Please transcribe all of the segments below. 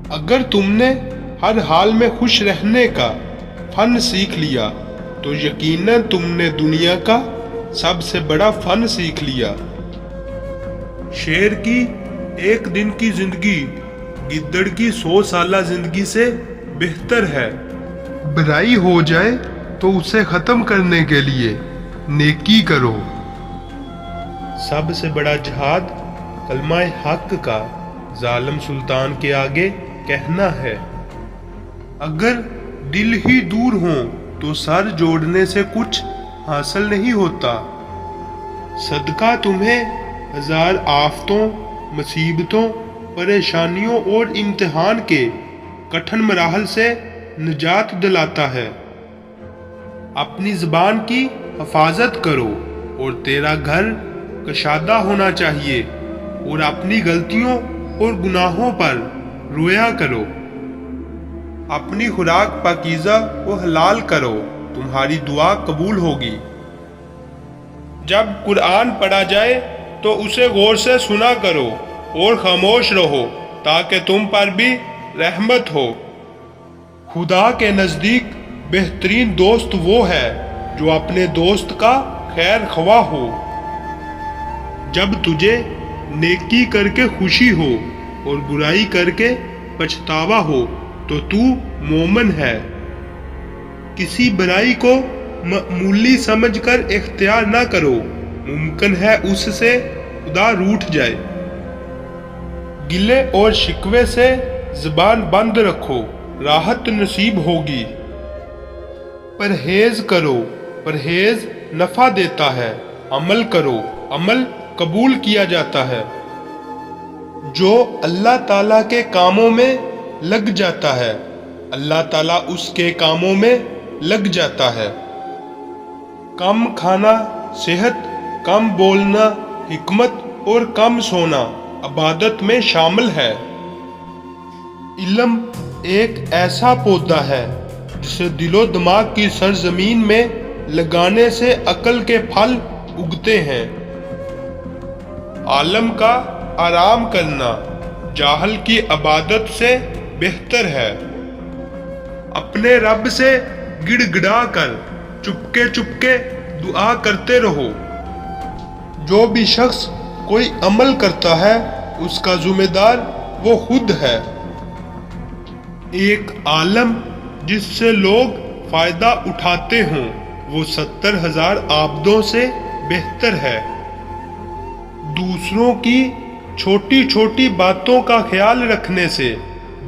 اگر تم نے ہر حال میں خوش رہنے کا فن سیکھ لیا تو یقیناً تم نے دنیا کا سب سے بڑا فن سیکھ لیا۔ شیر کی ایک دن کی زندگی گدڑ کی 100 سالہ زندگی سے بہتر ہے۔ برائی ہو جائے تو اسے ختم کرنے کے لیے نیکی کرو۔ سب سے بڑا جہاد کلمہ حق کا ظالم سلطان کے آگے کہنا ہے۔ اگر دل ہی دور ہوں تو سر جوڑنے سے کچھ حاصل نہیں ہوتا۔ صدقہ تمہیں 1000 آفتوں، مصیبتوں، پریشانیوں اور امتحان کے کٹھن مراحل سے نجات دلاتا ہے۔ اپنی زبان کی حفاظت کرو اور تیرا گھر کشادہ ہونا چاہیے، اور اپنی غلطیوں اور گناہوں پر رویا کرو۔ اپنی خوراک پاکیزہ و حلال کرو، تمہاری دعا قبول ہوگی۔ جب قرآن پڑھا جائے تو اسے غور سے سنا کرو اور خاموش رہو تاکہ تم پر بھی رحمت ہو۔ خدا کے نزدیک بہترین دوست وہ ہے جو اپنے دوست کا خیر خواہ ہو۔ جب تجھے نیکی کر کے خوشی ہو اور برائی کر کے پچھتاوا ہو تو مومن ہے۔ کسی برائی کو معمولی سمجھ کر اختیار نہ کرو، ممکن ہے اس سے خدا روٹھ جائے۔ گلے اور شکوے سے زبان بند رکھو، راحت نصیب ہوگی۔ پرہیز کرو، پرہیز نفع دیتا ہے۔ عمل کرو، عمل قبول کیا جاتا ہے۔ جو اللہ تعالیٰ کے کاموں میں لگ جاتا ہے، اللہ تعالیٰ اس کے کاموں میں لگ جاتا ہے۔ کم کھانا صحت، کم بولنا حکمت اور کم سونا عبادت میں شامل ہے۔ علم ایک ایسا پودا ہے جسے دل و دماغ کی سرزمین میں لگانے سے عقل کے پھل اگتے ہیں۔ عالم کا آرام کرنا جاہل کی عبادت سے بہتر ہے۔ اپنے رب سے گڑ گڑا کر چپکے چپکے دعا کرتے رہو۔ جو بھی شخص کوئی عمل کرتا ہے اس کا ذمہ دار وہ خود ہے۔ ایک عالم جس سے لوگ فائدہ اٹھاتے ہوں وہ 70,000 عابدوں سے بہتر ہے۔ دوسروں کی چھوٹی چھوٹی باتوں کا خیال رکھنے سے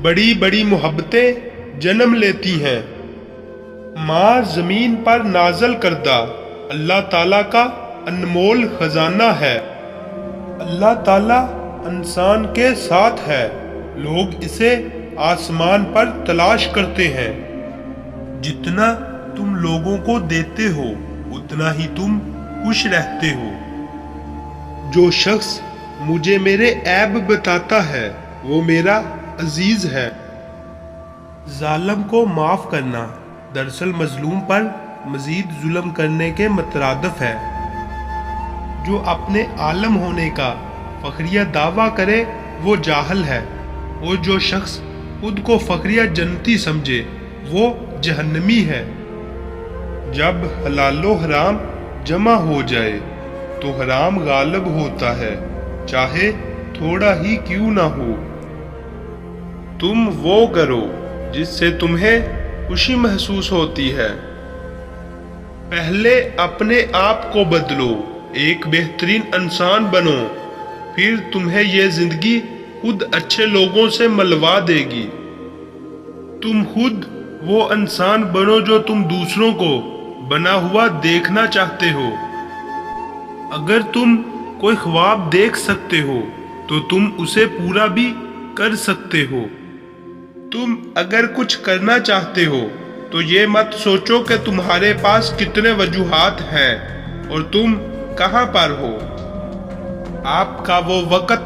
بڑی بڑی محبتیں جنم لیتی ہیں۔ ماں زمین پر نازل کردہ اللہ تعالیٰ کا انمول خزانہ ہے۔ اللہ تعالیٰ انسان کے ساتھ ہے، لوگ اسے آسمان پر تلاش کرتے ہیں۔ جتنا تم لوگوں کو دیتے ہو اتنا ہی تم خوش رہتے ہو۔ جو شخص مجھے میرے عیب بتاتا ہے وہ میرا عزیز ہے۔ ظالم کو معاف کرنا دراصل مظلوم پر مزید ظلم کرنے کے مترادف ہے۔ جو اپنے عالم ہونے کا فخریہ دعویٰ کرے وہ جاہل ہے، اور جو شخص خود کو فخریہ جنتی سمجھے وہ جہنمی ہے۔ جب حلال و حرام جمع ہو جائے تو حرام غالب ہوتا ہے، چاہے تھوڑا ہی کیوں نہ ہو۔ تم وہ کرو جس سے تمہیں خوشی محسوس ہوتی ہے۔ پہلے اپنے آپ کو بدلو، ایک بہترین انسان بنو، پھر تمہیں یہ زندگی خود اچھے لوگوں سے ملوا دے گی۔ تم خود وہ انسان بنو جو تم دوسروں کو بنا ہوا دیکھنا چاہتے ہو۔ اگر تم کوئی خواب دیکھ سکتے ہو تو تم اسے پورا بھی کر سکتے ہو۔ تم اگر کچھ کرنا چاہتے ہو تو یہ مت سوچو کہ تمہارے پاس کتنے وجوہات ہیں اور تم کہاں پر ہو۔ آپ کا وہ وقت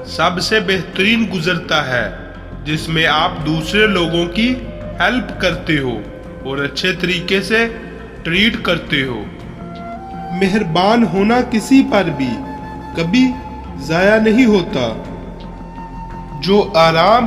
سب سے بہترین گزرتا ہے جس میں آپ دوسرے لوگوں کی ہیلپ کرتے ہو اور اچھے طریقے سے ٹریٹ کرتے ہو۔ مہربان ہونا کسی پر بھی کبھی ضائع نہیں ہوتا۔ جو آرام